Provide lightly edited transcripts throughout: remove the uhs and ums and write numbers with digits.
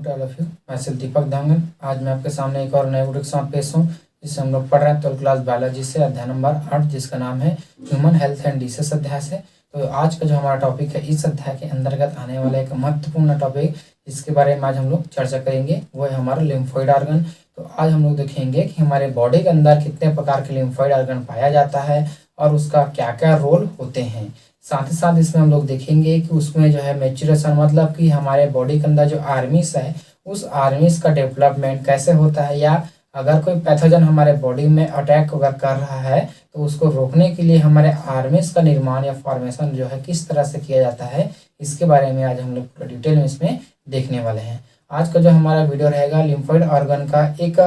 To all of you. मैं सिर्फ दीपक धांगन। आज मैं आपके सामने एक और नए वीडियो के साथ पेश हूँ, जिससे हम लोग पढ़ रहे हैं 12th क्लास बायोलॉजी से अध्याय नंबर 8, जिसका नाम है ह्यूमन हेल्थ एंड डिसीज अध्याय से। तो आज का जो हमारा टॉपिक है, इस अध्याय के अंतर्गत आने वाला एक महत्वपूर्ण टॉपिक जिसके बारे में आज हम लोग चर्चा करेंगे, वो है हमारा लिम्फोइड ऑर्गन। तो आज हम लोग देखेंगे कि हमारे बॉडी के अंदर कितने प्रकार के लिम्फोइड ऑर्गन पाया जाता है और उसका क्या क्या रोल होते हैं। साथ ही साथ इसमें हम लोग देखेंगे कि उसमें जो है मैच्योरेशन, मतलब कि हमारे बॉडी के अंदर जो आर्मिस है, उस आर्मिस का डेवलपमेंट कैसे होता है, या अगर कोई पैथोजन हमारे बॉडी में अटैक अगर कर रहा है तो उसको रोकने के लिए हमारे आर्मिस का निर्माण या फॉर्मेशन जो है किस तरह से किया जाता है, इसके बारे में आज हम लोग पूरा डिटेल में इसमें देखने वाले हैं। आज का जो हमारा वीडियो रहेगा लिम्फोइड ऑर्गन का, एक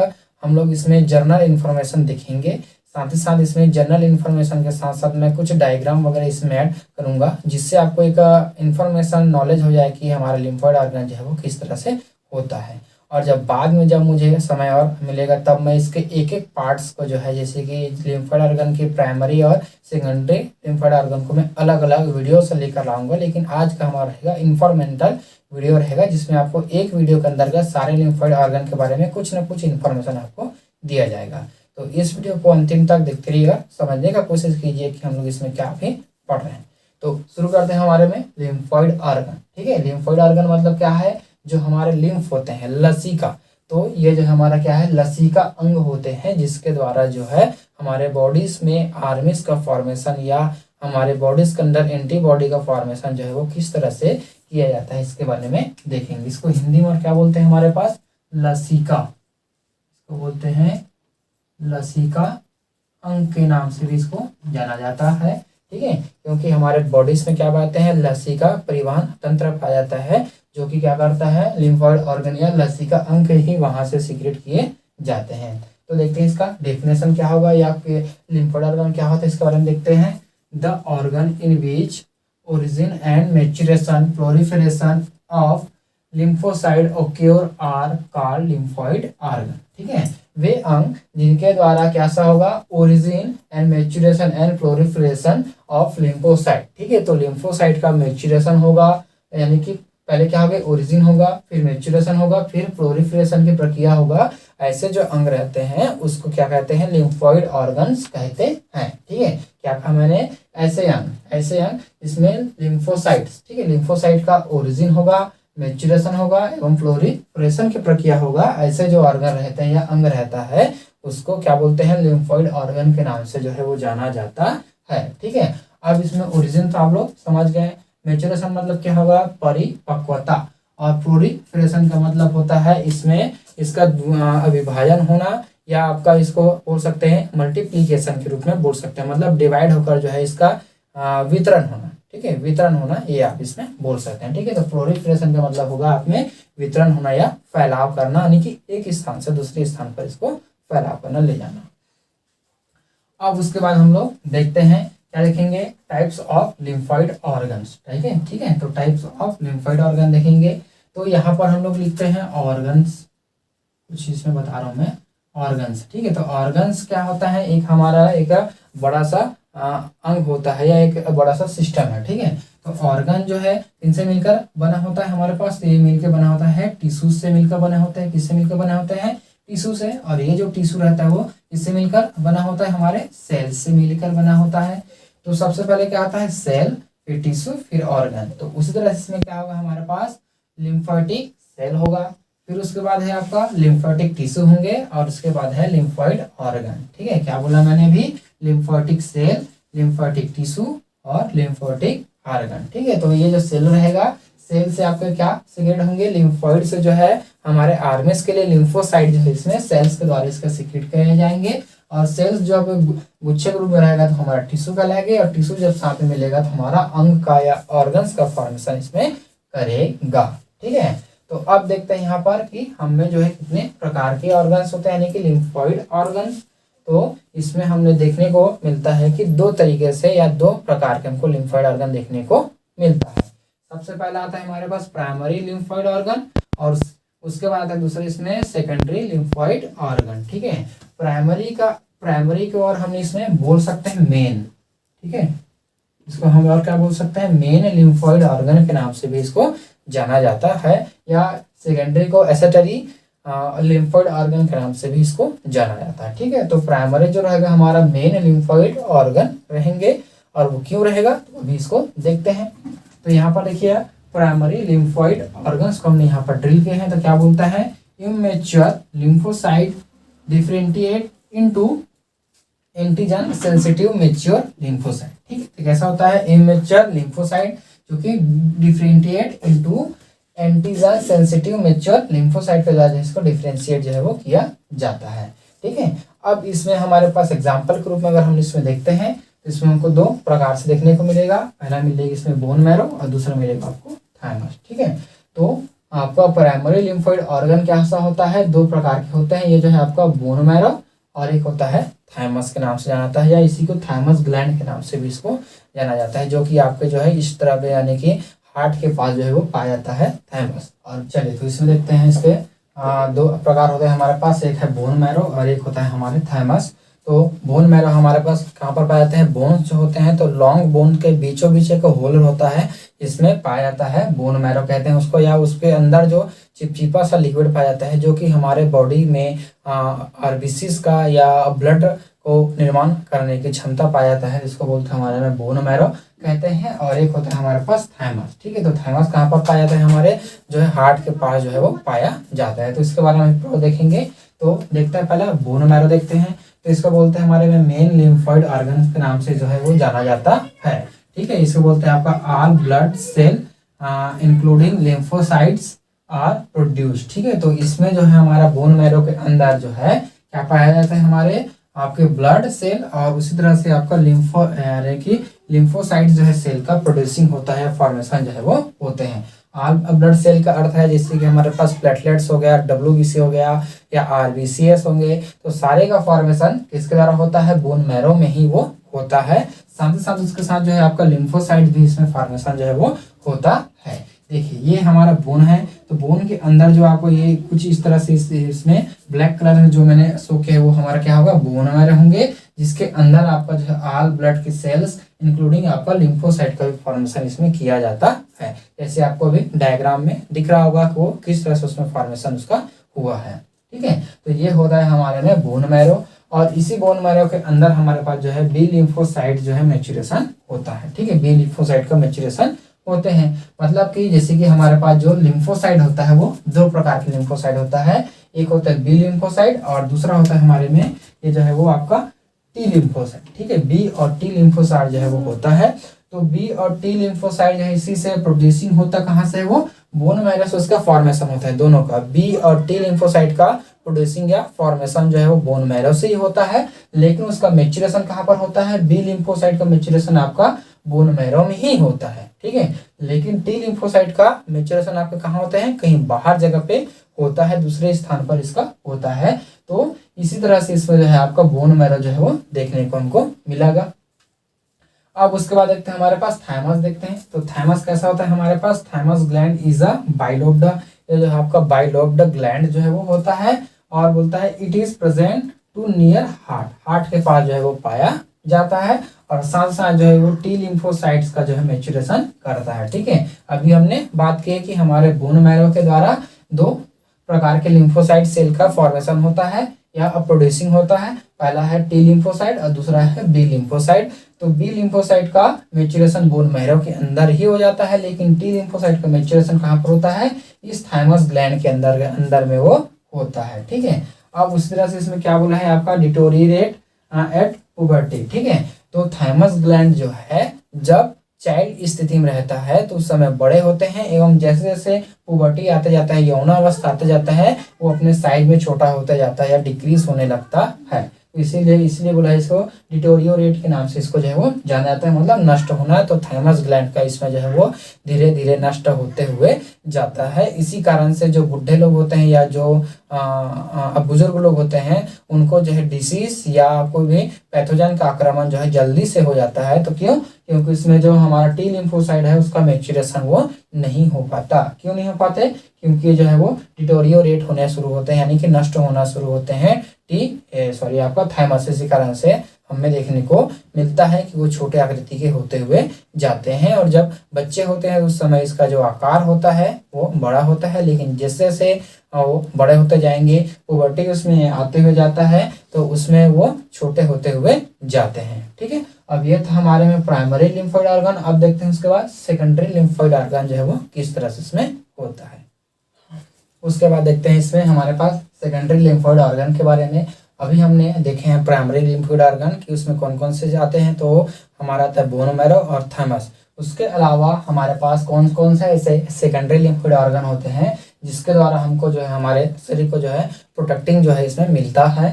हम लोग इसमें जर्नल इन्फॉर्मेशन देखेंगे। साथ ही साथ इसमें जनरल इन्फॉर्मेशन के साथ साथ मैं कुछ डायग्राम वगैरह इसमें ऐड करूंगा, जिससे आपको एक इन्फॉर्मेशन नॉलेज हो जाए कि हमारा लिम्फोइड ऑर्गन जो है वो किस तरह से होता है। और जब बाद में जब मुझे समय और मिलेगा तब मैं इसके एक एक पार्ट्स को जो है, जैसे कि लिम्फोइड ऑर्गन की प्राइमरी और सेकेंडरी लिम्फोइड ऑर्गन को मैं अलग अलग वीडियो से लेकर लाऊंगा। लेकिन आज का हमारा रहेगा इन्फॉर्मेंटल वीडियो रहेगा, जिसमें आपको एक वीडियो के अंतर्गत सारे लिम्फोइड ऑर्गन के बारे में कुछ न कुछ इन्फॉर्मेशन आपको दिया जाएगा। तो इस वीडियो को अंतिम तक देखते रहिएगा, समझने का कोशिश कीजिए कि हम लोग इसमें क्या भी पढ़ रहे हैं। तो शुरू करते हैं हमारे में लिम्फोइड ऑर्गन। ठीक है, लिम्फोइड ऑर्गन मतलब क्या है, जो हमारे लिम्फ होते हैं, लसीका। तो ये जो हमारा क्या है, लसीका अंग होते हैं, जिसके द्वारा जो है हमारे बॉडीज में आर्मिस का फॉर्मेशन या हमारे बॉडीज के अंदर एंटीबॉडी का फॉर्मेशन जो है वो किस तरह से किया जाता है, इसके बारे में देखेंगे। इसको हिंदी में क्या बोलते हैं हमारे पास, लसीका। इसको बोलते हैं लसीका अंग के नाम से भी इसको जाना जाता है। ठीक है, क्योंकि हमारे बॉडीज में क्या पाते हैं, लसीका परिवहन तंत्र पाया जाता है, जो कि क्या करता है, लिम्फोइड ऑर्गन या लसीका अंग ही वहां से सीक्रेट किए जाते हैं। तो देखते हैं इसका डेफिनेशन क्या होगा, या लिम्फोइड ऑर्गन क्या होता है, इसके बारे में देखते हैं। The organ in which origin and maturation proliferation of lymphocyte occur are called lymphoid organ. ठीक है, वे अंग जिनके द्वारा कैसा होगा, origin and maturation and proliferation of lymphocyte. ठीक है, तो लिम्फोसाइट का मैच्योरेशन होगा, यानी कि पहले क्या होगा, ओरिजिन होगा, फिर मैच्योरेशन होगा, फिर प्रोलिफरेशन की प्रक्रिया होगा। ऐसे जो अंग रहते हैं उसको क्या कहते हैं, लिम्फोइड ऑर्गन्स कहते हैं। ठीक है, क्या कहा मैंने, ऐसे अंग इसमें लिम्फोसाइट्स। ठीक है, लिम्फोसाइट का ओरिजिन होगा, मैच्योरेशन होगा एवं प्रोलिफरेशन की प्रक्रिया होगा। ऐसे जो ऑर्गन रहते हैं या अंग रहता है उसको क्या बोलते हैं, लिम्फोइड ऑर्गन के नाम से जो है वो जाना जाता है। ठीक है, अब इसमें ओरिजिन तो आप लोग समझ गए, मैच्योरेशन मतलब क्या होगा, परिपक्वता, और प्रोलिफरेशन का मतलब होता है इसमें इसका विभाजन होना, या आपका इसको बोल सकते हैं मल्टीप्लीकेशन के रूप में बोल सकते हैं, मतलब डिवाइड होकर जो है इसका वितरण होना। ठीक है, वितरण होना ये आप इसमें बोल सकते हैं। ठीक है, तो प्रोलिफरेशन का मतलब होगा आप में वितरण होना या फैलाव करना, यानी कि एक स्थान से दूसरे स्थान पर इसको फैलाव करना, ले जाना। अब उसके बाद हम लोग देखते हैं, क्या देखेंगे, टाइप्स ऑफ लिम्फोइड ऑर्गन्स। ठीक है, तो टाइप्स ऑफ लिम्फोइड ऑर्गन देखेंगे। तो यहाँ पर हम लोग लिखते हैं ऑर्गन्स, कुछ इसमें बता रहा हूँ मैं, ऑर्गन्स। ठीक है, तो ऑर्गन्स क्या होता है, एक हमारा एक बड़ा सा अंग होता है या एक बड़ा सा सिस्टम है। ठीक है, तो ऑर्गन जो है इनसे मिलकर बना होता है हमारे पास, ये मिलकर बना होता है टिश्यू से मिलकर बने होते हैं। किससे मिलकर बने होते हैं, टिश्यू से। और ये जो टिश्यू रहता है वो इससे मिलकर बना होता है, हमारे सेल से मिलकर बना होता है। तो सबसे पहले क्या आता है, सेल, फिर टिश्यू, फिर ऑर्गन। तो उसी तरह से इसमें क्या होगा, हमारे पास लिम्फोटिक सेल होगा, फिर उसके बाद है आपका लिम्फोटिक टिश्यू होंगे, और उसके बाद है लिम्फोइड ऑर्गन। ठीक है, क्या बोला मैंने भी, लिम्फोटिक सेल, लिम्फोटिक टिश्यू और लिम्फोटिक ऑर्गन। ठीक है, तो ये जो सेल रहेगा, सेल से आपके क्या सीक्रेट होंगे, लिम्फोइड से जो है हमारे आर्मिस के लिए लिम्फोसाइट जो है इसमें सेल्स के द्वारा इसका सीक्रेट किए जाएंगे। और सेल्स जब गुच्छे के रूप में रहेगा तो हमारा टिश्यू कहलाएगा, और टिश्यू जब साथ में मिलेगा तो हमारा अंग का या ऑर्गन्स का फॉर्मेशन इसमें करेगा। ठीक है, तो अब देखते हैं यहाँ पर कि हमें जो है कितने प्रकार के ऑर्गन्स होते हैं, यानी कि लिम्फोइड ऑर्गन्स। तो इसमें हमने देखने को मिलता है कि दो तरीके से या दो प्रकार के हमको लिम्फोइड ऑर्गन देखने को मिलता है। सबसे पहला आता है हमारे पास प्राइमरी लिम्फोइड ऑर्गन, और उसके बाद आता है दूसरे इसमें सेकेंडरी लिम्फोइड ऑर्गन। ठीक है, प्राइमरी को और हम इसमें बोल सकते हैं मेन। ठीक है, इसको हम और क्या बोल सकते हैं, मेन लिम्फोइड ऑर्गन के नाम से भी इसको जाना जाता है, या सेकेंडरी को एसेटरी लिम्फोइड ऑर्गन के नाम से भी इसको जाना जाता है। ठीक है, तो प्राइमरी जो रहेगा हमारा मेन लिम्फोइड ऑर्गन रहेंगे, और वो क्यों रहेगा तो अभी इसको देखते हैं। तो यहाँ पर देखिए प्राइमरी लिम्फोइड ऑर्गन्स को हमने यहाँ पर ड्रिल किए हैं, तो क्या बोलता है, immature lymphocyte differentiate into antigen sensitive mature lymphocyte. ठीक है, तो कैसा होता है, इमेच्योर लिम्फोसाइट जो कि differentiate into antigen sensitive mature lymphocyte के द्वारा इसको डिफरेंशिएट जो है वो किया जाता है। ठीक है, अब इसमें हमारे पास एग्जांपल के रूप में अगर हम इसमें देखते हैं तो इसमें हमको दो प्रकार से देखने को मिलेगा। पहला मिलेगा इसमें बोन मैरो और दूसरा मिलेगा आपको थायमस। ठीक है, तो आपका प्राइमरी लिम्फोइड ऑर्गन कैसा होता है, दो प्रकार के होते हैं। ये जो है आपका बोन मैरो और एक होता है थायमस के नाम से जाना जाता है, या इसी को थायमस ग्लैंड के नाम से भी इसको जाना जाता है, जो कि आपके जो है इस तरह पे यानी कि हार्ट के पास जो है वो पाया जाता है थायमस। और चलिए तो इसमें देखते हैं, इसके दो प्रकार होते हैं हमारे पास, एक है बोन मैरो और एक होता है हमारे थायमस। तो बोन मैरो हमारे पास कहाँ पर पाए जाते हैं, बोन्स जो होते हैं तो लॉन्ग बोन के बीचों बीच एक होल होता है, इसमें पाया जाता है बोन मैरो कहते हैं उसको, या उसके अंदर जो चिपचिपा सा लिक्विड पाया जाता है जो कि हमारे बॉडी में आरबीसीज का या ब्लड को निर्माण करने की क्षमता पाया जाता है, जिसको बोलते हैं हमारे में बोन मैरो कहते हैं। और एक होता है हमारे पास थायमस। ठीक है, तो थायमस कहाँ पर पाया जाता है, हमारे जो है हार्ट के पास जो है वो पाया जाता है। तो इसके बारे में हम देखेंगे, तो देखते हैं पहले बोन मैरो देखते हैं। तो इसको बोलते हैं हमारे में मेन लिम्फोइड ऑर्गन के नाम से जो है वो जाना जाता है। ठीक है, इसको बोलते हैं आपका all blood cell including lymphocytes are produce. ठीक है, तो इसमें जो है हमारा बोन मैरो के अंदर जो है क्या पाया जाता है, हमारे आपके ब्लड सेल और उसी तरह से आपका लिम्फोसाइट जो है सेल का प्रोड्यूसिंग होता है, फॉर्मेशन जो है वो होते हैं। ऑल ब्लड सेल का अर्थ है जैसे कि हमारे पास प्लेटलेट्स हो गया, डब्ल्यूबीसी हो गया या आरबीसीएस होंगे, तो सारे का फॉर्मेशन किसके द्वारा होता है, बोन मैरो में ही वो होता है। साथ ही साथ उसके साथ जो है आपका लिम्फोसाइट भी इसमें फॉर्मेशन जो है वो होता है। देखिए ये हमारा बोन है, तो बोन के अंदर जो आपको ये कुछ इस तरह से इसमें ब्लैक कलर में जो मैंने शो किया है वो हमारा क्या होगा, बोन मैरो होंगे, जिसके अंदर आपका जो है ऑल ब्लड की सेल्स इंक्लूडिंग आपका लिम्फोसाइट का भी फॉर्मेशन इसमें किया जाता है। जैसे आपको अभी डायग्राम में दिख रहा होगा कि वो किस तरह से उसमें फॉर्मेशन उसका हुआ है। ठीक है, तो ये होता है हमारे में बोन मैरो, और इसी बोन मैरो के अंदर हमारे पास जो है बी लिम्फोसाइट जो है मैच्योरेशन होता है। ठीक है, बी लिम्फोसाइट का मैच्योरेशन होते हैं, मतलब कि जैसे कि हमारे पास जो लिम्फोसाइट होता है वो दो प्रकार के लिम्फोसाइट होता है, एक होता है बी लिम्फोसाइट और दूसरा होता है हमारे में ये जो है वो आपका टी लिम्फोसाइट। ठीक है, बी और टी लिम्फोसाइट जो है वो होता है, तो बी और टी लिम्फोसाइट जो है इसी से प्रोड्यूसिंग होता कहाँ से, वो बोन मैरो से उसका फॉर्मेशन होता है। दोनों का बी और टी लिम्फोसाइट का प्रोड्यूसिंग या फॉर्मेशन जो है वो बोन मैरो से ही होता है, लेकिन उसका मैच्योरेशन कहाँ पर होता है, बी लिम्फोसाइट का मैच्योरेशन आपका बोन मैरो में ही होता है। ठीक है, लेकिन टी लिम्फोसाइट का मैच्योरेशन आपका कहाँ होता है, कहीं बाहर जगह पे होता है, दूसरे स्थान पर इसका होता है। तो इसी तरह से इसमें जो है आपका बोन मैरो जो है वो देखने को हमको मिलेगा। अब उसके बाद देखते हैं हमारे पास थायमस देखते हैं, तो थायमस कैसा होता है हमारे पास, thymus gland is a bilobed, ये जो है आपका बाइलोब्ड ग्लैंड जो है वो होता है, और बोलता है it is present to near heart, heart के पास जो है वो पाया जाता है, और साथ साथ जो है वो टी लिम्फोसाइट्स का जो है मैच्योरेशन करता है। ठीक है, अभी हमने बात की है कि हमारे बोन मैरो के द्वारा दो प्रकार के लिम्फोसाइट सेल का फॉर्मेशन होता है या प्रोड्यूसिंग होता है, पहला है टी लिम्फोसाइट और दूसरा है बी लिम्फोसाइट। तो बी लिम्फोसाइट का मैच्योरेशन बोन मैरो के अंदर ही हो जाता है, लेकिन टी लिम्फोसाइट का मैच्योरेशन कहाँ पर होता है, इस थायमस ग्लैंड के अंदर में वो होता है। ठीक है, अब उस तरह से इसमें क्या बोला है आपका, डिटोरिएट एट पुबर्टी। ठीक है, तो थायमस ग्लैंड जो है जब चाइल्ड स्थिति में रहता है तो उस समय बड़े होते हैं, एवं जैसे जैसे पुबर्टी आते जाता है, यौनावस्था आते जाता है, वो अपने साइज में छोटा होता जाता है या डिक्रीज होने लगता है। इसलिए बोला है इसको डिटोरियोरेट के नाम से इसको जो है वो जाना जाता है, मतलब नष्ट होना। तो थायमस ग्लैंड का इसमें जो है वो धीरे धीरे नष्ट होते हुए जाता है। इसी कारण से जो बुढ़े लोग होते हैं या जो बुजुर्ग लोग होते हैं उनको जो है डिसीज या कोई भी पैथोजन का आक्रमण जो है जल्दी से हो जाता है। तो क्योंकि इसमें जो हमारा टी लिम्फोसाइट है उसका मैच्योरेशन वो नहीं हो पाता। क्यों नहीं हो पाते, क्योंकि जो है वो डिटोरियोरेट होने शुरू होते हैं, यानी कि नष्ट होना शुरू होते हैं आपका थायमस। इसी कारण से हमें देखने को मिलता है कि वो छोटे आकृति के होते हुए जाते हैं, और जब बच्चे होते हैं उस समय इसका जो आकार होता है वो बड़ा होता है, लेकिन जैसे जैसे वो बड़े होते जाएंगे, पुबर्टी उसमें आते हुए जाता है, तो उसमें वो छोटे होते हुए जाते हैं। ठीक है, अब ये था हमारे में प्राइमरी लिम्फोइड ऑर्गन। अब देखते हैं उसके बाद सेकेंडरी लिम्फोइड ऑर्गन जो है वो किस तरह से इसमें होता है। उसके बाद देखते हैं इसमें हमारे पास सेकेंडरी लिम्फोइड ऑर्गन के बारे में। अभी हमने देखे हैं प्राइमरी लिम्फोइड ऑर्गन कि उसमें कौन कौन से जाते हैं, तो हमारा आता है बोन मैरो और थाइमस। उसके अलावा हमारे पास कौन कौन से ऐसे सेकेंडरी लिम्फोइड ऑर्गन होते हैं जिसके द्वारा हमको जो है हमारे शरीर को जो है प्रोटेक्टिंग जो है इसमें मिलता है,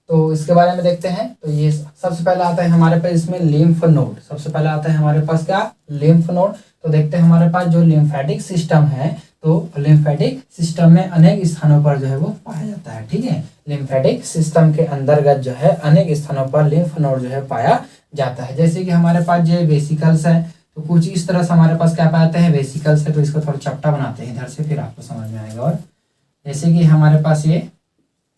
तो इसके बारे में देखते हैं। तो ये सबसे पहला आता है हमारे पास इसमें लिम्फ नोड। सबसे पहला आता है हमारे पास क्या, लिम्फ नोड। तो देखते हैं हमारे पास जो लिम्फेटिक सिस्टम है, तो लिम्फेटिक सिस्टम में अनेक स्थानों पर जो है वो पाया जाता है। ठीक है, लिम्फेटिक सिस्टम के अंतर्गत जो है अनेक स्थानों पर लिम्फ नोड जो है पाया जाता है। जैसे कि हमारे पास जो वेसिकल्स है, तो कुछ इस तरह से हमारे पास क्या पाते हैं, वेसिकल्स है। तो इसको थोड़ा चपटा बनाते हैं इधर से, फिर आपको समझ में आएगा। और जैसे कि हमारे पास ये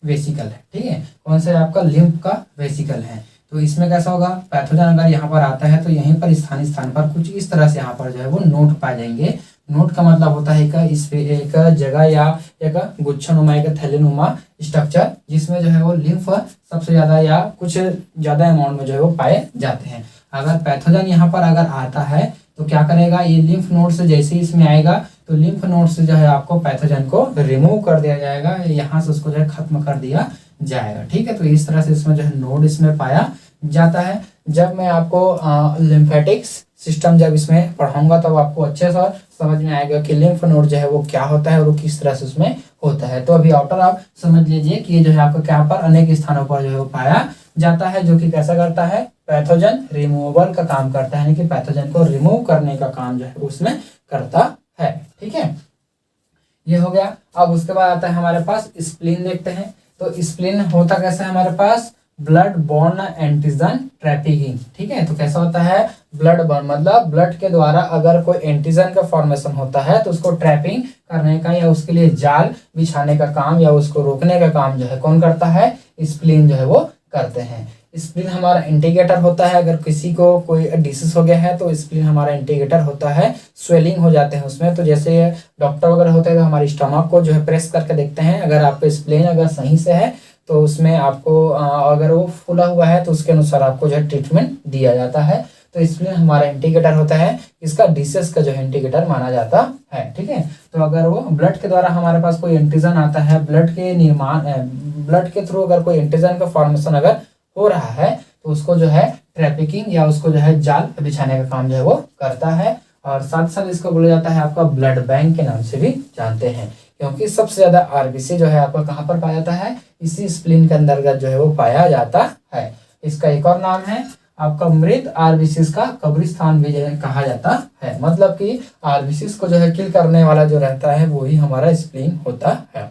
वेसिकल है, ठीक है, कौन सा आपका लिम्फ का वेसिकल है। तो इसमें कैसा होगा, पैथोजन अगर यहाँ पर आता है तो यहीं पर स्थान पर कुछ इस तरह से यहाँ पर जो है वो नोट पाए जाएंगे। नोट का मतलब होता है एक जगह या एक गुच्छनुमा, एक थैलेनुमा स्ट्रक्चर, जिसमें जो है वो लिम्फ सबसे ज्यादा या कुछ ज्यादा अमाउंट में जो है वो पाए जाते हैं। अगर पैथोजन यहाँ पर अगर आता है तो क्या करेगा, ये लिम्फ नोड से जैसे ही इसमें आएगा तो लिम्फ नोड से जो है आपको पैथोजन को रिमूव कर दिया जाएगा, यहाँ से उसको जो है खत्म कर दिया जाएगा। ठीक है, तो इस तरह से इसमें जो है नोड इसमें पाया जाता है। जब मैं आपको लिम्फेटिक्स सिस्टम जब इसमें पढ़ाऊंगा तब आपको अच्छे से समझ में आएगा कि लिम्फ नोड जो है वो क्या होता है और वो किस तरह से उसमें होता है। तो अभी आउटर आप समझ लीजिए कि ये जो है आपको क्या पर अनेक स्थानों पर जो है वो पाया जाता है, जो कि कैसा करता है, पैथोजन रिमूवल का काम करता है, यानी कि पैथोजन को रिमूव करने का काम जो है उसमें करता है। ठीक है, ये हो गया। अब उसके बाद आता है हमारे पास स्प्लीन। देखते हैं तो स्प्लीन होता कैसा है हमारे पास, ब्लड बॉर्न एंटीजन ट्रैफिकिंग। ठीक है, तो कैसा होता है, ब्लड बॉर्न मतलब ब्लड के द्वारा अगर कोई एंटीजन का फॉर्मेशन होता है तो उसको ट्रैपिंग करने का या उसके लिए जाल बिछाने का काम या उसको रोकने का काम जो है कौन करता है, स्प्लीन जो है वो करते हैं। स्प्लीन हमारा इंडिकेटर होता है, अगर किसी को कोई डिसीज हो गया है तो स्प्लीन हमारा इंडिकेटर होता है। स्वेलिंग हो जाते हैं उसमें, तो जैसे डॉक्टर वगैरह होते हैं तो हमारे स्टमक को जो है प्रेस करके देखते हैं, अगर आपका स्प्लीन अगर सही से है तो उसमें आपको अगर वो फूला हुआ है तो उसके अनुसार आपको जो है ट्रीटमेंट दिया जाता है। तो स्प्लीन हमारा इंडिकेटर होता है, इसका डिसीज का जो है इंडिकेटर माना जाता है। ठीक है, तो अगर वो ब्लड के द्वारा हमारे पास कोई एंटीजन आता है, ब्लड के निर्माण ब्लड के थ्रू अगर कोई एंटीजन का फॉर्मेशन अगर हो रहा है तो उसको जो है ट्रैफिकिंग या उसको जो है जाल बिछाने का काम जो है वो करता है। और साथ साथ इसको बोला जाता है आपका ब्लड बैंक के नाम से भी जानते हैं, क्योंकि सबसे ज्यादा आरबीसी जो है आपका कहाँ पर पाया जाता है, इसी स्प्लीन के अंतर्गत जो है वो पाया जाता है। इसका एक और नाम है आपका मृत आरबीसी का कब्रिस्तान भी जो है कहा जाता है, मतलब कि आरबीसी को जो है किल करने वाला जो रहता है वही हमारा स्प्लीन होता है।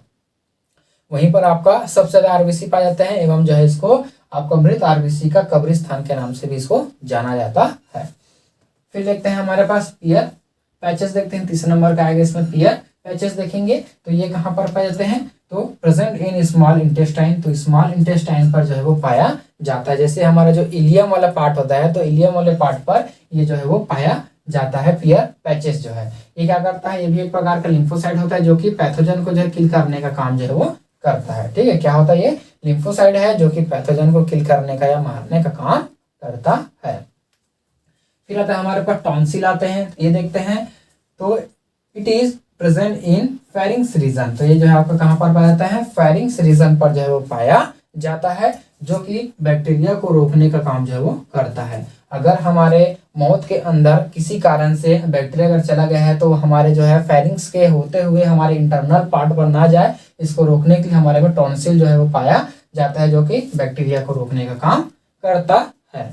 वहीं पर आपका सबसे ज्यादा आरबीसी पाया जाता है, एवं जो है इसको आपका मृत आरबीसी का कब्रिस्तान के नाम से भी इसको जाना जाता है। फिर देखते हैं हमारे पास पियर पैचेस। देखते हैं तीसरे नंबर का आएगा इसमें पियर पैचेस। देखेंगे तो ये कहाँ पर पाए जाते हैं, तो प्रेजेंट इन स्मॉल इंटेस्टाइन। तो स्मॉल इंटेस्टाइन पर जो है वो पाया जाता है। जैसे हमारा जो इलियम वाला पार्ट होता है तो इलियम वाले पार्ट पर ये जो है वो पाया जाता है पियर पैचेस जो है। ये क्या करता है, ये भी एक प्रकार का लिम्फोसाइट होता है जो कि पैथोजन को जो है किल करने का काम जो है वो करता है। ठीक है, क्या होता है, ये लिम्फोसाइट है जो कि पैथोजन को किल करने का या मारने का काम करता है। फिर आता है हमारे पास टॉन्सिल आते हैं। ये देखते हैं तो it is present in pharynx reason. तो ये जो है आपका कहाँ पर पाया जाता है, फेरिंग्स रीजन पर जो है वो पाया जाता है, जो कि बैक्टीरिया को रोकने का काम जो है वो करता है। अगर हमारे मौत के अंदर किसी कारण से बैक्टीरिया अगर चला गया है तो हमारे जो है फेरिंग्स के होते हुए हमारे इंटरनल पार्ट पर ना जाए, इसको रोकने के लिए हमारे में टॉन्सिल जो है वो पाया जाता है, जो कि बैक्टीरिया को रोकने का काम करता है।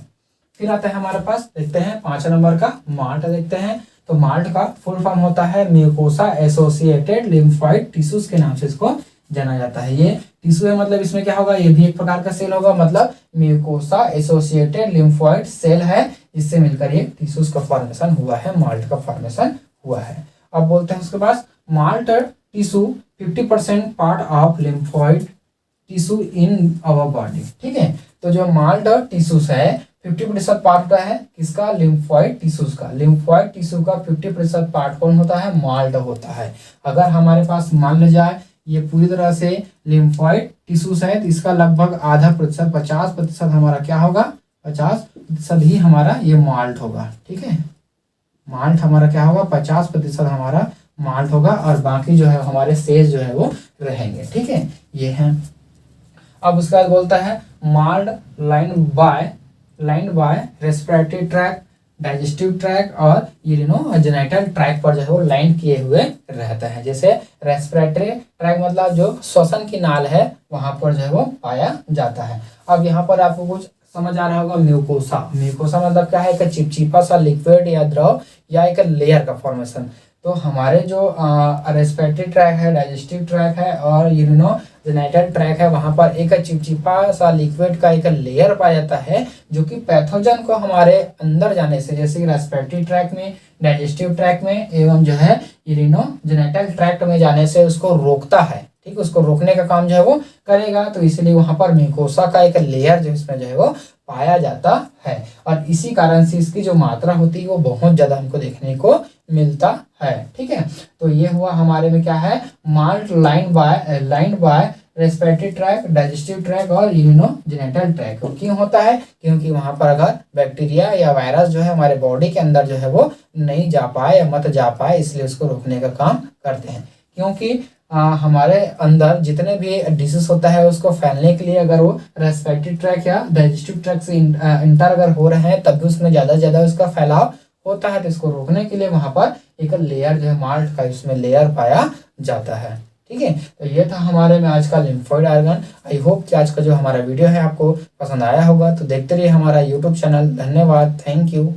फिर आता है हमारे पास, देखते हैं 5 नंबर का माल्ट। देखते हैं तो माल्ट का फुल फॉर्म होता है म्यूकोसा एसोसिएटेड लिम्फोइड टिश्यूज के नाम से इसको जाना जाता है। ये टिश्यू है, मतलब इसमें क्या होगा, ये भी एक प्रकार का सेल होगा, मतलब म्यूकोसा एसोसिएटेड लिम्फोइड सेल है, जिससे मिलकर ये टिश्यूज का फॉर्मेशन हुआ है, माल्ट का फॉर्मेशन हुआ है। अब बोलते हैं उसके पास MALT tissue 50% part of lymphoid tissue in our body. ठीक है, तो जो माल्ट टिश्यूज है 50% पार्ट होता है किसका, लिम्फोइड टिश्यूज का। लिम्फोइड टिश्यू का 50% पार्ट कौन होता है, माल्ट होता है। अगर हमारे पास मान लिया जाए ये पूरी तरह से लिम्फोइड टिश्यूज है तो इसका लगभग आधा प्रतिशत 50% हमारा क्या होगा, 50% ही हमारा ये माल्ट होगा। ठीक है, माल्ट हमारा क्या होगा, 50% हमारा माल्ट होगा और बाकी जो है हमारे शेष जो है वो रहेंगे। ठीक है, ये है। अब उसके बाद बोलता है malt lined by respiratory tract, digestive track और यूरिनोजेनिटल ट्रैक पर जो है वो लाइन किए हुए रहता है। जैसे रेस्पिरेटरी ट्रैक मतलब जो श्वसन की नाल है वहां पर जो है वो पाया जाता है। अब यहाँ पर आपको कुछ समझ आ रहा होगा, म्यूकोसा। म्यूकोसा मतलब क्या है, एक चिपचिपा सा लिक्विड या द्रव या एक लेयर का फॉर्मेशन। तो हमारे जो रेस्पिरेटरी ट्रैक है, डाइजेस्टिव ट्रैक है और यूरिनोजेनिटल ट्रैक है, वहां पर एक चिपचिपा सा लिक्विड का एक लेयर पाया जाता है जो कि पैथोजन को हमारे अंदर जाने से, जैसे कि रेस्पिरेटरी ट्रैक में, डाइजेस्टिव ट्रैक में एवं जो है यूरिनोजेनिटल ट्रैक्ट में जाने से उसको रोकता है। ठीक, उसको रोकने का काम जो है वो करेगा। तो इसलिए वहां पर म्यूकोसा का एक लेयर जो इसमें जो है वो पाया जाता है और इसी कारण से इसकी जो मात्रा होती है वो बहुत ज्यादा हमको देखने को मिलता है। ठीक है, तो ये हुआ हमारे में क्या है, malt lined by respiratory tract, digestive track और यूरिनोजेनिटल ट्रैक। क्यों होता है, क्योंकि वहां पर अगर बैक्टीरिया या वायरस जो है हमारे बॉडी के अंदर जो है वो नहीं जा पाए या मत जा पाए, इसलिए उसको रोकने का काम करते हैं। क्योंकि हमारे अंदर जितने भी डिसीज होता है उसको फैलने के लिए अगर वो रेस्पिरेटरी ट्रैक या डाइजेस्टिव ट्रैक से इंटर अगर हो रहे हैं तब भी उसमें ज़्यादा से ज़्यादा उसका फैलाव होता है। तो इसको रोकने के लिए वहां पर एक लेयर जो है माल्ट का इसमें लेयर पाया जाता है। ठीक है, तो ये था हमारे में आज का लिम्फोइड ऑर्गन। आई होप कि आज का जो हमारा वीडियो है आपको पसंद आया होगा। तो देखते रहिए हमारा यूट्यूब चैनल। धन्यवाद, थैंक यू।